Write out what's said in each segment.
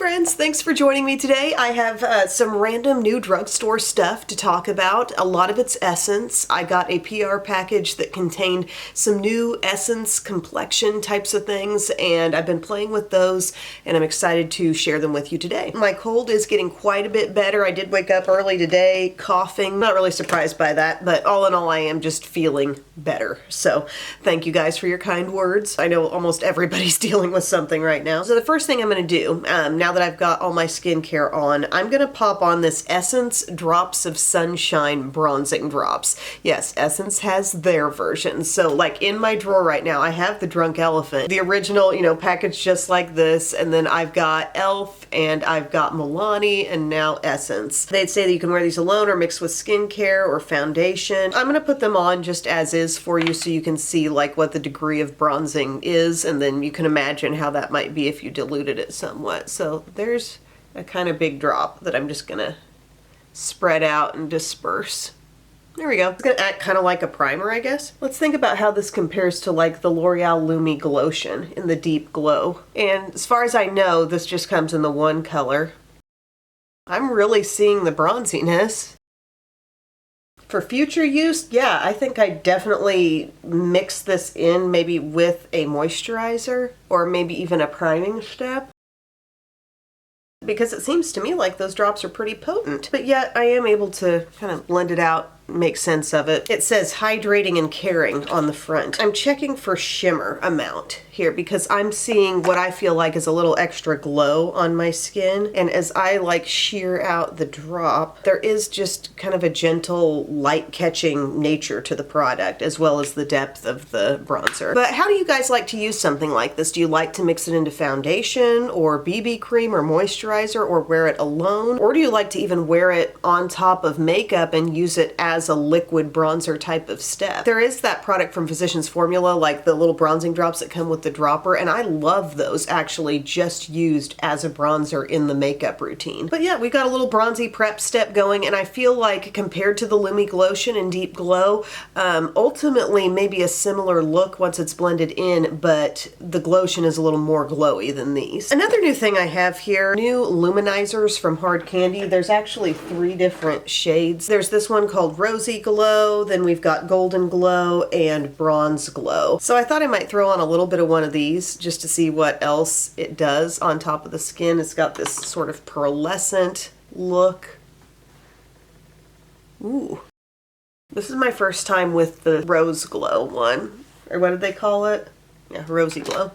friends, thanks for joining me today. I have some random new drugstore stuff to talk about. A lot of it's Essence. I got a PR package that contained some new Essence complexion types of things, and I've been playing with those, and I'm excited to share them with you today. My cold is getting quite a bit better. I did wake up early today, coughing. Not really surprised by that, but all in all, I am just feeling better. So thank you guys for your kind words. I know almost everybody's dealing with something right now. So the first thing I'm going to do, now that I've got all my skincare on, I'm going to pop on this Essence Drops of Sunshine Bronzing Drops. Yes, Essence has their version. So like in my drawer right now, I have the Drunk Elephant, the original, you know, packaged just like this, and then I've got e.l.f. and I've got Milne and now Essence. They'd say that you can wear these alone or mixed with skincare or foundation. I'm going to put them on just as is for you so you can see like what the degree of bronzing is, and then you can imagine how that might be if you diluted it somewhat. So there's a kind of big drop that I'm just gonna spread out and disperse. There we go. It's gonna act kind of like a primer, I guess. Let's think about how this compares to like the L'Oreal Lumi Glotion in the Deep Glow. And as far as I know, this just comes in the one color. I'm really seeing the bronziness. For future use, yeah, I think I definitely mix this in maybe with a moisturizer or maybe even a priming step, because it seems to me like those drops are pretty potent, but yet I am able to kind of blend it out, make sense of it. It says hydrating and caring on the front. I'm checking for shimmer amount here because I'm seeing what I feel like is a little extra glow on my skin, and as I like shear out the drop, there is just kind of a gentle light catching nature to the product as well as the depth of the bronzer. But how do you guys like to use something like this? Do you like to mix it into foundation or BB cream or moisturizer, or wear it alone? Or do you like to even wear it on top of makeup and use it as a liquid bronzer type of step? There is that product from Physicians Formula, like the little bronzing drops that come with the dropper, and I love those actually just used as a bronzer in the makeup routine. But yeah, we got a little bronzy prep step going, and I feel like compared to the Lumi Glotion and Deep Glow, ultimately maybe a similar look once it's blended in, but the Glotion is a little more glowy than these. Another new thing I have here, new luminizers from Hard Candy. There's actually 3 different shades. There's this one called Rosy Glow, then we've got Golden Glow and Bronze Glow. So I thought I might throw on a little bit of one of these just to see what else it does on top of the skin. It's got this sort of pearlescent look. Ooh. This is my first time with the Rose Glow one, or what did they call it? Yeah, Rosy Glow.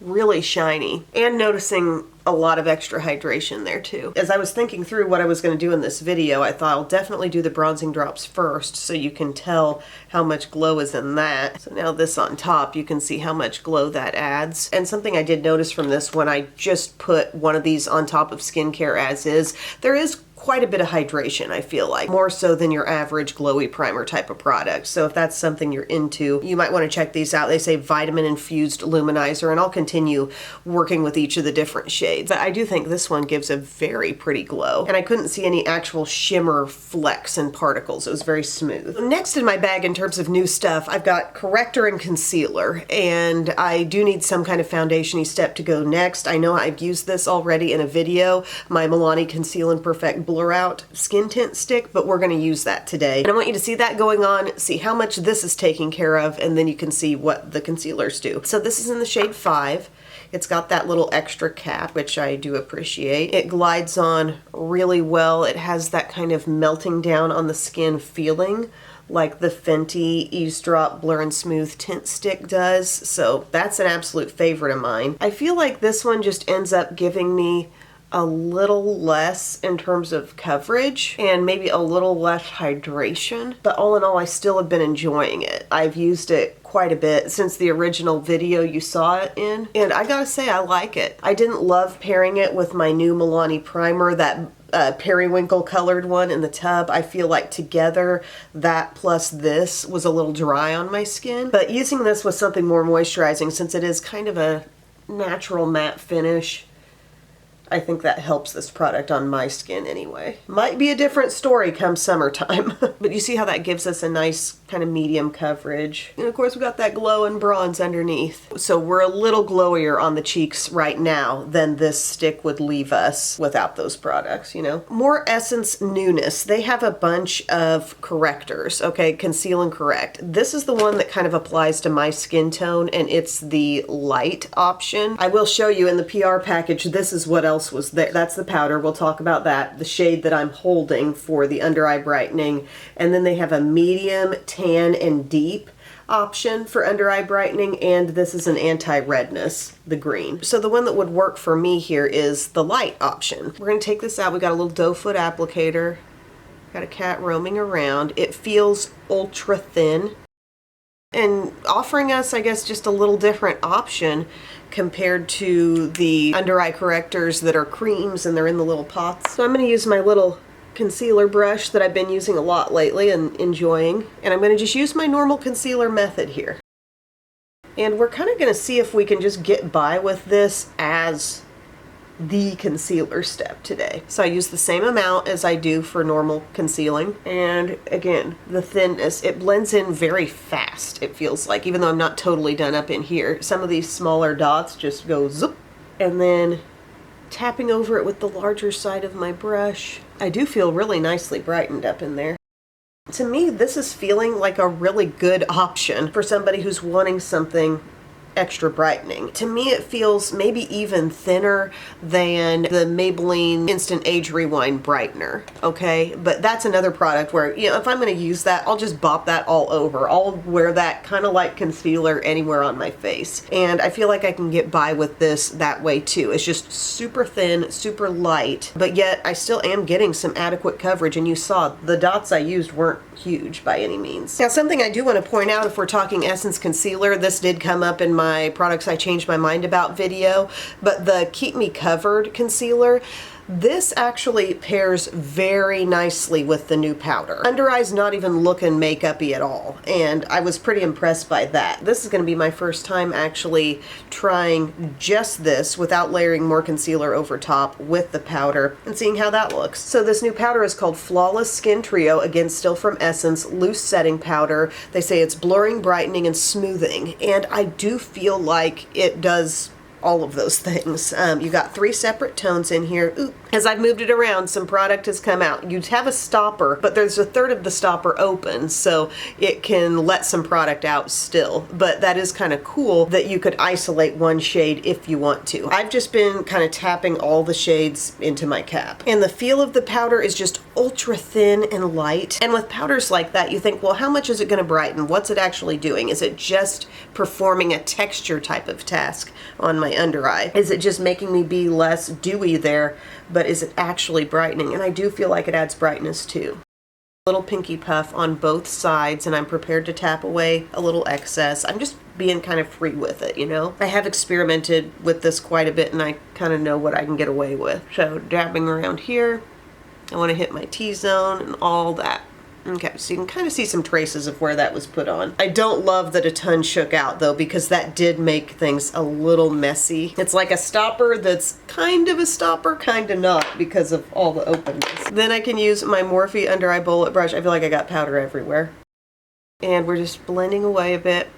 Really shiny, and noticing a lot of extra hydration there too. As I was thinking through what I was going to do in this video, I thought I'll definitely do the bronzing drops first so you can tell how much glow is in that. So now this on top, you can see how much glow that adds. And something I did notice from this, when I just put one of these on top of skincare as is, there is quite a bit of hydration, I feel like, more so than your average glowy primer type of product. So if that's something you're into, you might want to check these out. They say vitamin infused luminizer, and I'll continue working with each of the different shades. But I do think this one gives a very pretty glow, and I couldn't see any actual shimmer flecks and particles. It was very smooth. Next in my bag in terms of new stuff, I've got corrector and concealer, and I do need some kind of foundation-y step to go next. I know I've used this already in a video, my Milne Conceal and Perfect Blur Out Skin Tint Stick, but we're going to use that today. And I want you to see that going on, see how much this is taking care of, and then you can see what the concealers do. So this is in the shade 5. It's got that little extra cap, which I do appreciate. It glides on really well. It has that kind of melting down on the skin feeling like the Fenty Eavesdrop Blur and Smooth Tint Stick does. So that's an absolute favorite of mine. I feel like this one just ends up giving me a little less in terms of coverage and maybe a little less hydration, but all in all, I still have been enjoying it. I've used it quite a bit since the original video you saw it in, and I gotta say I like it. I didn't love pairing it with my new Milani primer, that periwinkle colored one in the tub. I feel like together that plus this was a little dry on my skin, but using this with something more moisturizing, since it is kind of a natural matte finish, I think that helps this product on my skin anyway. Might be a different story come summertime. But you see how that gives us a nice kind of medium coverage. And of course we got that glow and bronze underneath. So we're a little glowier on the cheeks right now than this stick would leave us without those products, you know. More Essence newness. They have a bunch of correctors, okay, conceal and correct. This is the one that kind of applies to my skin tone, and it's the light option. I will show you in the PR package, this is what else was there. That's the powder, we'll talk about that. The shade that I'm holding for the under eye brightening. And then they have a medium, tan, and deep option for under eye brightening, and this is an anti-redness, the green. So the one that would work for me here is the light option. We're going to take this out. We got a little doe foot applicator. Got a cat roaming around. It feels ultra thin and offering us, I guess, just a little different option compared to the under eye correctors that are creams and they're in the little pots. So I'm going to use my little concealer brush that I've been using a lot lately and enjoying, and I'm going to just use my normal concealer method here. And we're kind of going to see if we can just get by with this as the concealer step today. So I use the same amount as I do for normal concealing, and again, the thinness, it blends in very fast, it feels like, even though I'm not totally done up in here. Some of these smaller dots just go zoop, and then tapping over it with the larger side of my brush. I do feel really nicely brightened up in there. To me, this is feeling like a really good option for somebody who's wanting something extra brightening. To me, it feels maybe even thinner than the Maybelline Instant Age Rewind Brightener, okay? But that's another product where, you know, if I'm going to use that, I'll just bop that all over. I'll wear that kind of like concealer anywhere on my face. And I feel like I can get by with this that way too. It's just super thin, super light, but yet I still am getting some adequate coverage. And you saw the dots I used weren't huge by any means. Now, something I do want to point out, if we're talking Essence concealer, this did come up in my products I changed my mind about video, but the Keep Me Covered concealer, this actually pairs very nicely with the new powder. Under eyes not even looking makeup-y at all, and I was pretty impressed by that. This is going to be my first time actually trying just this without layering more concealer over top with the powder and seeing how that looks. So this new powder is called Flawless Skin Trio, again still from Essence, loose setting powder. They say it's blurring, brightening, and smoothing, and I do feel like it does all of those things. You got 3 separate tones in here. Ooh, as I've moved it around, some product has come out. You'd have a stopper, but there's a third of the stopper open, so it can let some product out still. But that is kind of cool that you could isolate one shade if you want to. I've just been kind of tapping all the shades into my cap. And the feel of the powder is just ultra thin and light. And with powders like that, you think, well, how much is it going to brighten? What's it actually doing? Is it just performing a texture type of task on my under eye? Is it just making me be less dewy there, but is it actually brightening? And I do feel like it adds brightness too. Little pinky puff on both sides, and I'm prepared to tap away a little excess. I'm just being kind of free with it, you know? I have experimented with this quite a bit, and I kind of know what I can get away with. So dabbing around here, I want to hit my T-zone and all that. Okay, so you can kind of see some traces of where that was put on. I don't love that a ton shook out though, because that did make things a little messy. It's like a stopper that's kind of a stopper, kind of not, because of all the openness. Then I can use my Morphe under eye bullet brush. I feel like I got powder everywhere. And we're just blending away a bit.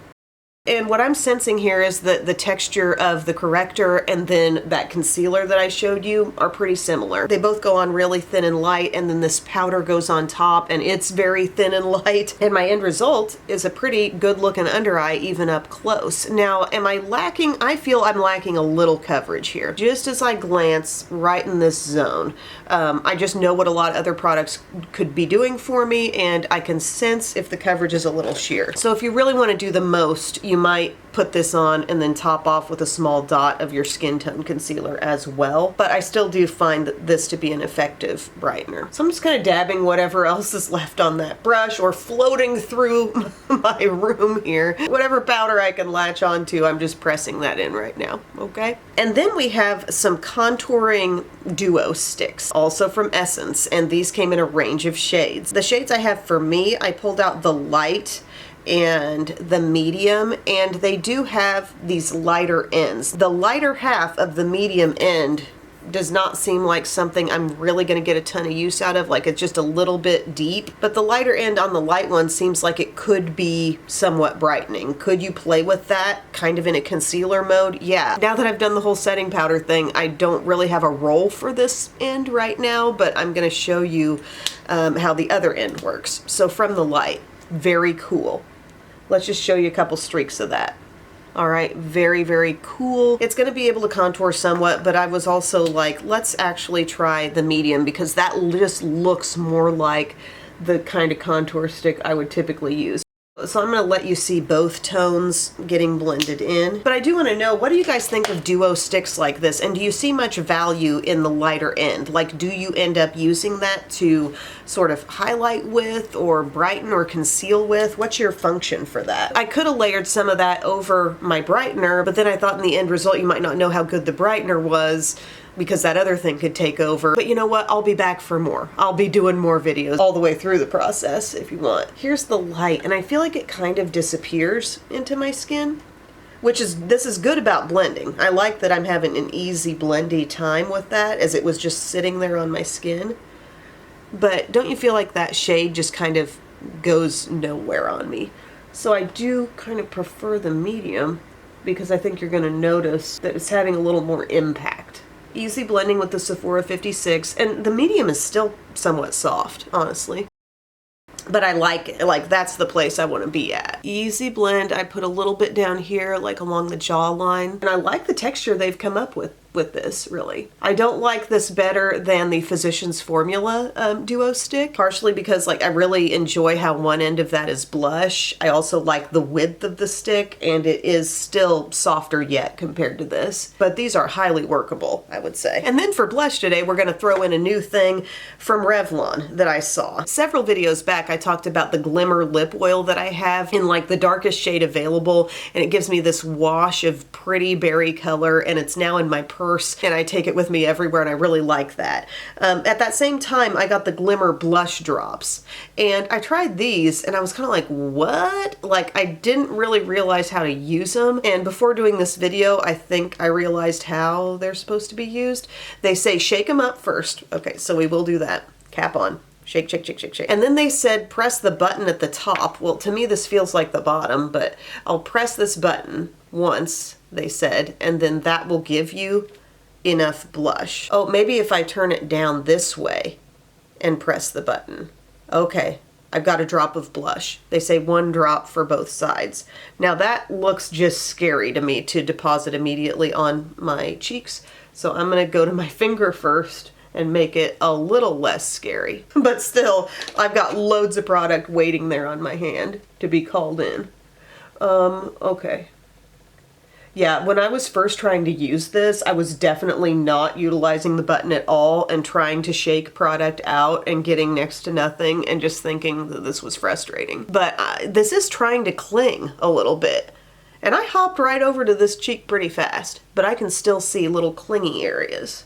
And what I'm sensing here is that the texture of the corrector and then that concealer that I showed you are pretty similar. They both go on really thin and light, and then this powder goes on top and it's very thin and light. And my end result is a pretty good looking under eye even up close. Now, am I lacking? I feel I'm lacking a little coverage here. Just as I glance right in this zone, I just know what a lot of other products could be doing for me, and I can sense if the coverage is a little sheer. So if you really want to do the most, you might put this on and then top off with a small dot of your skin tone concealer as well. But I still do find this to be an effective brightener. So I'm just kind of dabbing whatever else is left on that brush, or floating through my room here. Whatever powder I can latch onto, I'm just pressing that in right now, okay? And then we have some contouring duo sticks, also from Essence, and these came in a range of shades. The shades I have for me, I pulled out the light and the medium, and they do have these lighter ends. The lighter half of the medium end does not seem like something I'm really going to get a ton of use out of. Like, it's just a little bit deep. But the lighter end on the light one seems like it could be somewhat brightening. Could you play with that kind of in a concealer mode? Yeah. Now that I've done the whole setting powder thing, I don't really have a role for this end right now, but I'm going to show you how the other end works. So from the light, very cool. Let's just show you a couple streaks of that. All right, very, very cool. It's going to be able to contour somewhat, but I was also like, let's actually try the medium, because that just looks more like the kind of contour stick I would typically use. So I'm going to let you see both tones getting blended in. But I do want to know, what do you guys think of duo sticks like this? And do you see much value in the lighter end? Like, do you end up using that to sort of highlight with or brighten or conceal with? What's your function for that? I could have layered some of that over my brightener, but then I thought in the end result you might not know how good the brightener was, because that other thing could take over. But you know what? I'll be back for more. I'll be doing more videos all the way through the process if you want. Here's the light, and I feel like it kind of disappears into my skin, this is good about blending. I like that I'm having an easy blendy time with that, as it was just sitting there on my skin. But don't you feel like that shade just kind of goes nowhere on me? So I do kind of prefer the medium, because I think you're going to notice that it's having a little more impact. Easy blending with the Sephora 56, and the medium is still somewhat soft, honestly. But I like it. Like, that's the place I want to be at. Easy blend. I put a little bit down here, like along the jawline. And I like the texture they've come up with this, really. I don't like this better than the Physicians Formula duo stick, partially because like I really enjoy how one end of that is blush. I also like the width of the stick, and it is still softer yet compared to this. But these are highly workable, I would say. And then for blush today, we're going to throw in a new thing from Revlon that I saw. Several videos back, I talked about the Glimmer lip oil that I have in like the darkest shade available, and it gives me this wash of pretty berry color, and it's now in my purse, and I take it with me everywhere, and I really like that. At that same time, I got the Glimmer blush drops, and I tried these, and I was kind of like, what? Like, I didn't really realize how to use them, and before doing this video, I think I realized how they're supposed to be used. They say shake them up first. Okay, so we will do that. Cap on. Shake, shake, shake, shake, shake. And then they said press the button at the top. Well, to me this feels like the bottom, but I'll press this button once, they said, and then that will give you enough blush. Oh, maybe if I turn it down this way and press the button. Okay, I've got a drop of blush. They say 1 drop for both sides. Now that looks just scary to me to deposit immediately on my cheeks, so I'm gonna go to my finger first and make it a little less scary. But still, I've got loads of product waiting there on my hand to be called in. Okay. Yeah, when I was first trying to use this, I was definitely not utilizing the button at all and trying to shake product out and getting next to nothing and just thinking that this was frustrating. But this is trying to cling a little bit. And I hopped right over to this cheek pretty fast, but I can still see little clingy areas.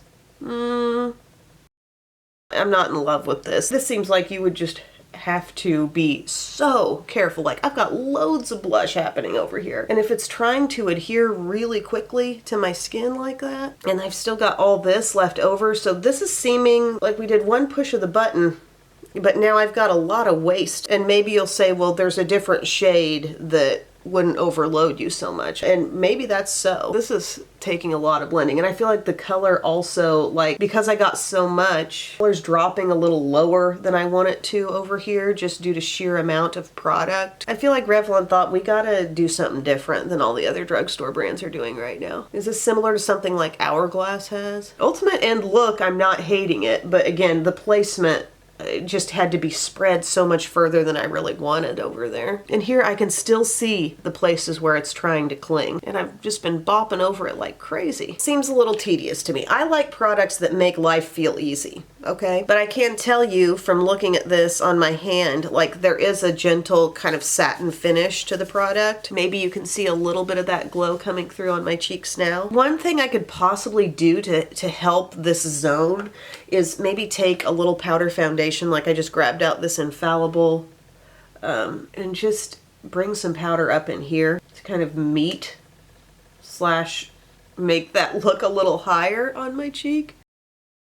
I'm not in love with this. This seems like you would just have to be so careful. Like, I've got loads of blush happening over here, and if it's trying to adhere really quickly to my skin like that, and I've still got all this left over, so this is seeming like we did one push of the button, but now I've got a lot of waste. And maybe you'll say, well, there's a different shade that wouldn't overload you so much, and maybe that's so. This is taking a lot of blending, and I feel like the color also, like, because I got so much, color's dropping a little lower than I want it to over here just due to sheer amount of product. I feel like Revlon thought we gotta do something different than all the other drugstore brands are doing right now. Is this similar to something like Hourglass has? Ultimate end look, I'm not hating it, but again, the placement just had to be spread so much further than I really wanted over there. And here I can still see the places where it's trying to cling, and I've just been bopping over it like crazy. Seems a little tedious to me. I like products that make life feel easy, okay? But I can tell you from looking at this on my hand, like, there is a gentle kind of satin finish to the product. Maybe you can see a little bit of that glow coming through on my cheeks now. One thing I could possibly do to help this zone is maybe take a little powder foundation, like I just grabbed out this Infallible, and just bring some powder up in here to kind of meet / make that look a little higher on my cheek.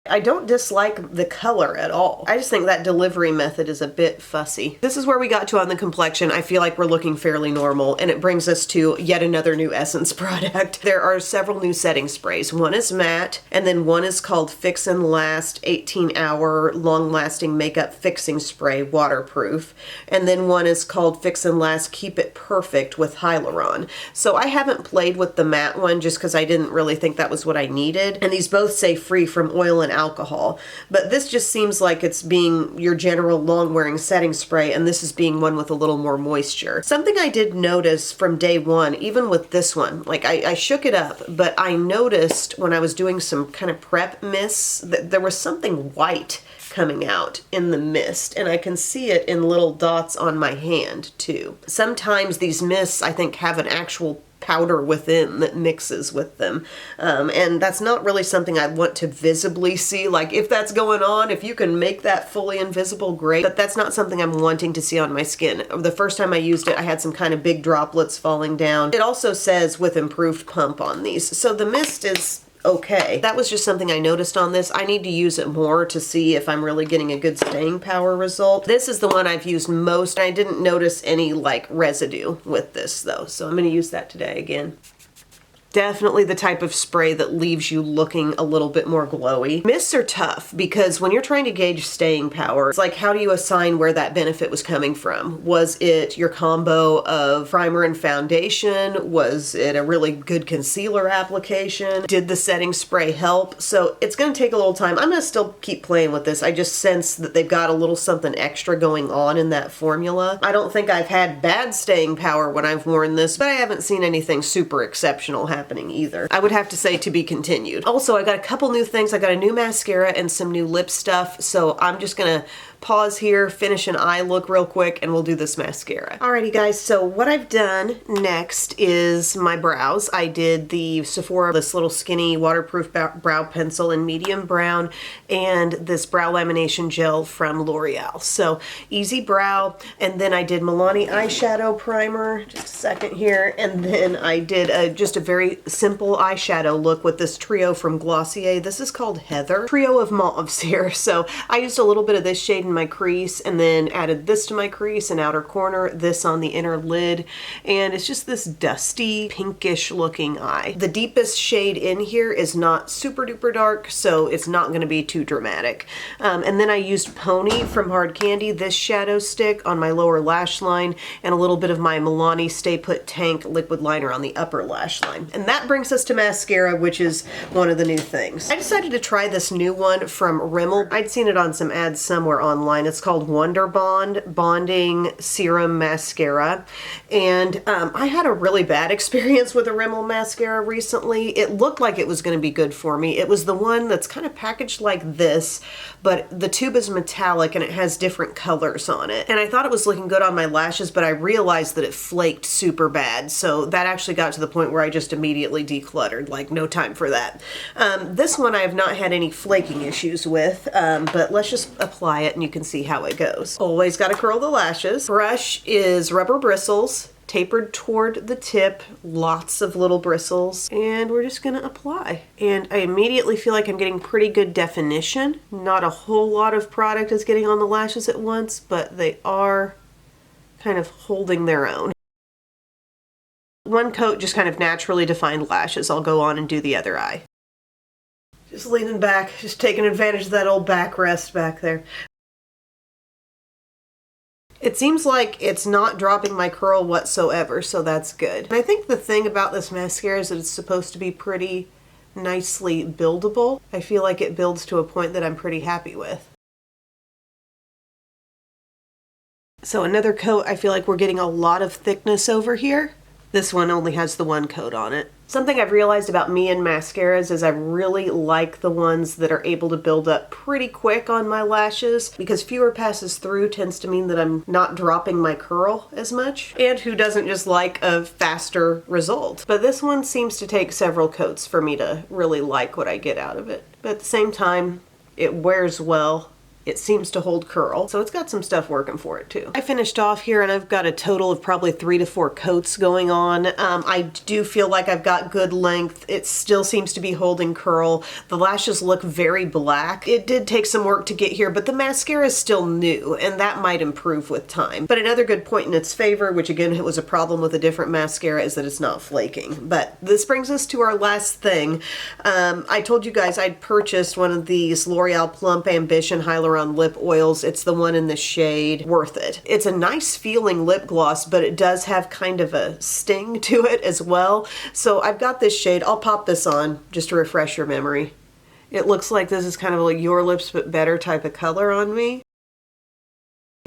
I don't dislike the color at all. I just think that delivery method is a bit fussy. This is where we got to on the complexion. I feel like we're looking fairly normal, and it brings us to yet another new Essence product. There are several new setting sprays. One is matte, and then one is called Fix and Last 18-hour long-lasting makeup fixing spray, waterproof. And then one is called Fix and Last Keep It Perfect with Hyaluron. So I haven't played with the matte one just because I didn't really think that was what I needed. And these both say free from oil and alcohol, but this just seems like it's being your general long-wearing setting spray, and this is being one with a little more moisture. Something I did notice from day one, even with this one, like I shook it up, but I noticed when I was doing some kind of prep mists that there was something white coming out in the mist, and I can see it in little dots on my hand too. Sometimes these mists, I think, have an actual powder within that mixes with them, and that's not really something I want to visibly see. Like, if that's going on, if you can make that fully invisible, great, but that's not something I'm wanting to see on my skin. The first time I used it, I had some kind of big droplets falling down. It also says with improved pump on these, so the mist is okay. That was just something I noticed on this. I need to use it more to see if I'm really getting a good staying power result. This is the one I've used most. I didn't notice any like residue with this though, so I'm going to use that today again. Definitely the type of spray that leaves you looking a little bit more glowy. Mists are tough because when you're trying to gauge staying power, it's like, how do you assign where that benefit was coming from? Was it your combo of primer and foundation? Was it a really good concealer application? Did the setting spray help? So it's going to take a little time. I'm going to still keep playing with this. I just sense that they've got a little something extra going on in that formula. I don't think I've had bad staying power when I've worn this, but I haven't seen anything super exceptional happen either. I would have to say to be continued. Also, I got a couple new things. I got a new mascara and some new lip stuff, so I'm just gonna pause here, finish an eye look real quick, and we'll do this mascara. Alrighty guys, so what I've done next is my brows. I did the Sephora, this little skinny waterproof brow pencil in medium brown, and this brow lamination gel from L'Oreal. So easy brow, and then I did Milani eyeshadow primer, just a second here, and then I did just a very simple eyeshadow look with this trio from Glossier. This is called Heather. Trio of mauves here. So I used a little bit of this shade in my crease and then added this to my crease and outer corner, this on the inner lid, and it's just this dusty pinkish looking eye. The deepest shade in here is not super duper dark, so it's not going to be too dramatic. And then I used Pony from Hard Candy, this shadow stick on my lower lash line, and a little bit of my Milani Stay Put Tank liquid liner on the upper lash line. And that brings us to mascara, which is one of the new things. I decided to try this new one from Rimmel. I'd seen it on some ads somewhere online. It's called Wonder Bond Bonding Serum Mascara, and I had a really bad experience with a Rimmel mascara recently. It looked like it was going to be good for me. It was the one that's kind of packaged like this, but the tube is metallic and it has different colors on it. And I thought it was looking good on my lashes, but I realized that it flaked super bad. So that actually got to the point where I just immediately decluttered, like no time for that. This one I have not had any flaking issues with, but let's just apply it and you can see how it goes. Always got to curl the lashes. Brush is rubber bristles, tapered toward the tip, lots of little bristles, and we're just gonna apply. And I immediately feel like I'm getting pretty good definition. Not a whole lot of product is getting on the lashes at once, but they are kind of holding their own. One coat just kind of naturally defined lashes. I'll go on and do the other eye. Just leaning back, just taking advantage of that old backrest back there. It seems like it's not dropping my curl whatsoever, so that's good. And I think the thing about this mascara is that it's supposed to be pretty nicely buildable. I feel like it builds to a point that I'm pretty happy with. So another coat, I feel like we're getting a lot of thickness over here. This one only has the one coat on it. Something I've realized about me and mascaras is I really like the ones that are able to build up pretty quick on my lashes, because fewer passes through tends to mean that I'm not dropping my curl as much. And who doesn't just like a faster result? But this one seems to take several coats for me to really like what I get out of it. But at the same time, it wears well it seems to hold curl. So it's got some stuff working for it too. I finished off here and I've got a total of probably 3 to 4 coats going on. I do feel like I've got good length. It still seems to be holding curl. The lashes look very black. It did take some work to get here, but the mascara is still new and that might improve with time. But another good point in its favor, which again it was a problem with a different mascara, is that it's not flaking. But this brings us to our last thing. I told you guys I'd purchased one of these L'Oreal Plump Ambition Hyaluronic lip oils. It's the one in the shade Worth It. It's a nice feeling lip gloss, but it does have kind of a sting to it as well. So I've got this shade. I'll pop this on just to refresh your memory. It looks like this is kind of like Your Lips But Better type of color on me.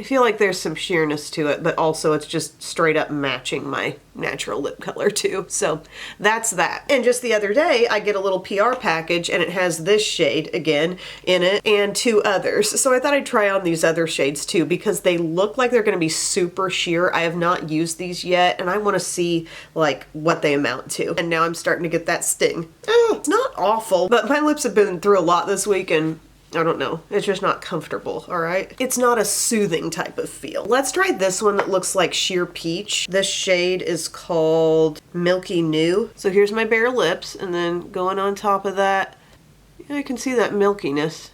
I feel like there's some sheerness to it, but also it's just straight up matching my natural lip color too. So that's that. And just the other day, I get a little PR package and it has this shade again in it and 2 others. So I thought I'd try on these other shades too because they look like they're going to be super sheer. I have not used these yet and I want to see like what they amount to. And now I'm starting to get that sting. It's not awful, but my lips have been through a lot this week and I don't know. It's just not comfortable, all right? It's not a soothing type of feel. Let's try this one that looks like sheer peach. This shade is called Milky New. So here's my bare lips, and then going on top of that, yeah, I can see that milkiness.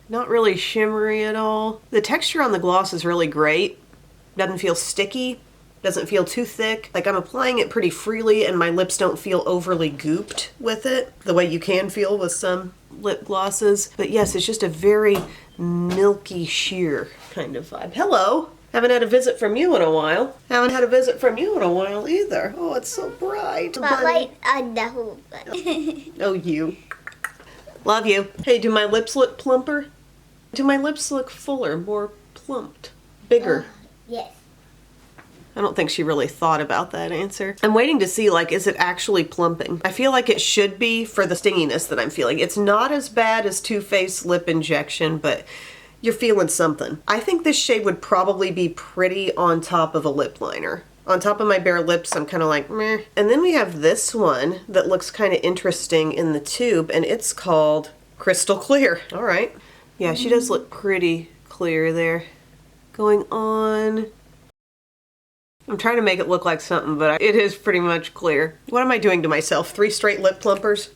Not really shimmery at all. The texture on the gloss is really great. Doesn't feel sticky. Doesn't feel too thick. Like I'm applying it pretty freely and my lips don't feel overly gooped with it, the way you can feel with some lip glosses. But yes, it's just a very milky sheer kind of vibe. Hello! Haven't had a visit from you in a while. Haven't had a visit from you in a while either. Oh, it's so bright. But like on the whole Oh, you. Love you. Hey, do my lips look plumper? Do my lips look fuller, more plumped, bigger? Yes. I don't think she really thought about that answer. I'm waiting to see, like, is it actually plumping? I feel like it should be for the stinginess that I'm feeling. It's not as bad as Too Faced Lip Injection, but you're feeling something. I think this shade would probably be pretty on top of a lip liner. On top of my bare lips, I'm kind of like, meh. And then we have this one that looks kind of interesting in the tube, and it's called Crystal Clear. All right. Yeah, she does look pretty clear there. Going on. I'm trying to make it look like something, but it is pretty much clear. What am I doing to myself? 3 straight lip plumpers?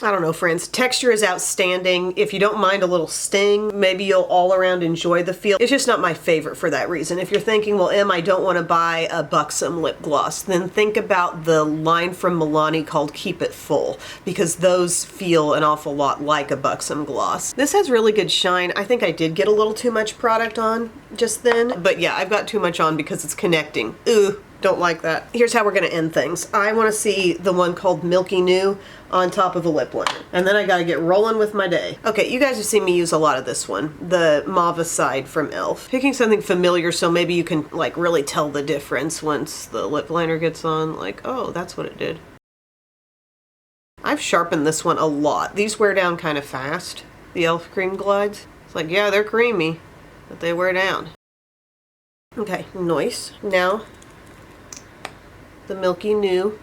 I don't know, friends. Texture is outstanding. If you don't mind a little sting, maybe you'll all around enjoy the feel. It's just not my favorite for that reason. If you're thinking, well, Em, I don't want to buy a buxom lip gloss, then think about the line from Milne called Keep It Full, because those feel an awful lot like a buxom gloss. This has really good shine. I think I did get a little too much product on just then, but yeah, I've got too much on because it's connecting. Ooh. Don't like that. Here's how we're gonna end things. I wanna see the one called Milky New on top of a lip liner. And then I gotta get rolling with my day. Okay, you guys have seen me use a lot of this one, the Mauve Side from e.l.f. Picking something familiar so maybe you can like really tell the difference once the lip liner gets on, like, oh, that's what it did. I've sharpened this one a lot. These wear down kind of fast, the e.l.f. cream glides. It's like, yeah, they're creamy, but they wear down. Okay, nice. Now, the Milky New.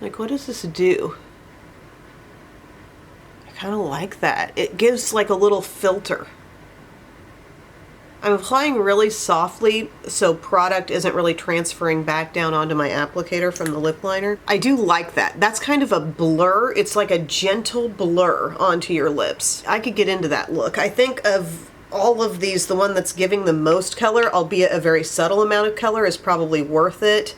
Like, what does this do? I kind of like that. It gives like a little filter. I'm applying really softly so product isn't really transferring back down onto my applicator from the lip liner. I do like that. That's kind of a blur. It's like a gentle blur onto your lips. I could get into that look. I think of all of these, the one that's giving the most color, albeit a very subtle amount of color, is probably Worth It.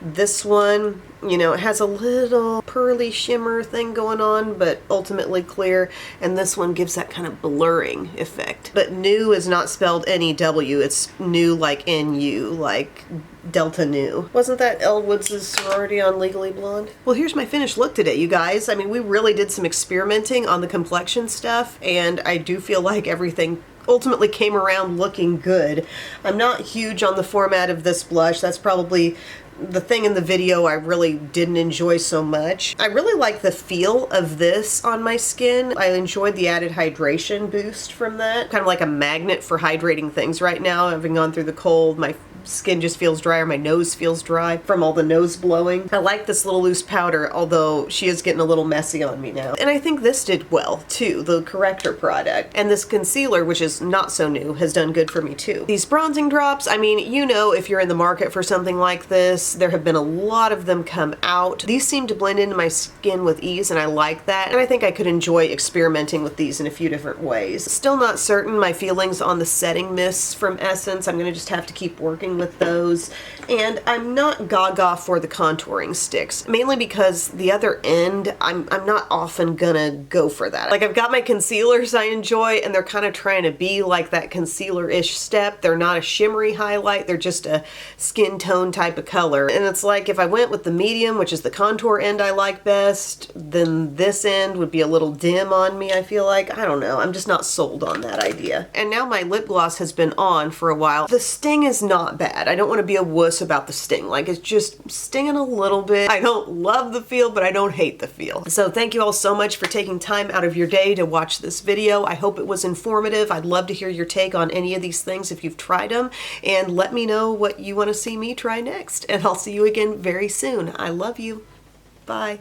This one, you know, it has a little pearly shimmer thing going on, but ultimately clear. And this one gives that kind of blurring effect. But New is not spelled N-E-W. It's New like N-U, like Delta Nu. Wasn't that Elle Woods' sorority on Legally Blonde? Well, here's my finished look today, you guys. I mean, we really did some experimenting on the complexion stuff, and I do feel like everything ultimately came around looking good. I'm not huge on the format of this blush. That's probably the thing in the video I really didn't enjoy so much. I really like the feel of this on my skin. I enjoyed the added hydration boost from that. Kind of like a magnet for hydrating things right now. Having gone through the cold, my skin just feels dry or my nose feels dry from all the nose blowing. I like this little loose powder, although she is getting a little messy on me now. And I think this did well too, the Corrector product. And this concealer, which is not so new, has done good for me too. These bronzing drops, I mean, you know, if you're in the market for something like this, there have been a lot of them come out. These seem to blend into my skin with ease, and I like that. And I think I could enjoy experimenting with these in a few different ways. Still not certain my feelings on the setting mists from Essence. I'm gonna just have to keep working with those. And I'm not gaga for the contouring sticks, mainly because the other end, I'm not often gonna go for that. Like, I've got my concealers I enjoy, and they're kind of trying to be like that concealer-ish step. They're not a shimmery highlight, they're just a skin tone type of color. And it's like, if I went with the medium, which is the contour end I like best, then this end would be a little dim on me, I feel like. I don't know, I'm just not sold on that idea. And now my lip gloss has been on for a while. The sting is not bad. I don't want to be a wuss about the sting. Like, it's just stinging a little bit. I don't love the feel, but I don't hate the feel. So thank you all so much for taking time out of your day to watch this video. I hope it was informative. I'd love to hear your take on any of these things if you've tried them, and let me know what you want to see me try next. And I'll see you again very soon. I love you. Bye.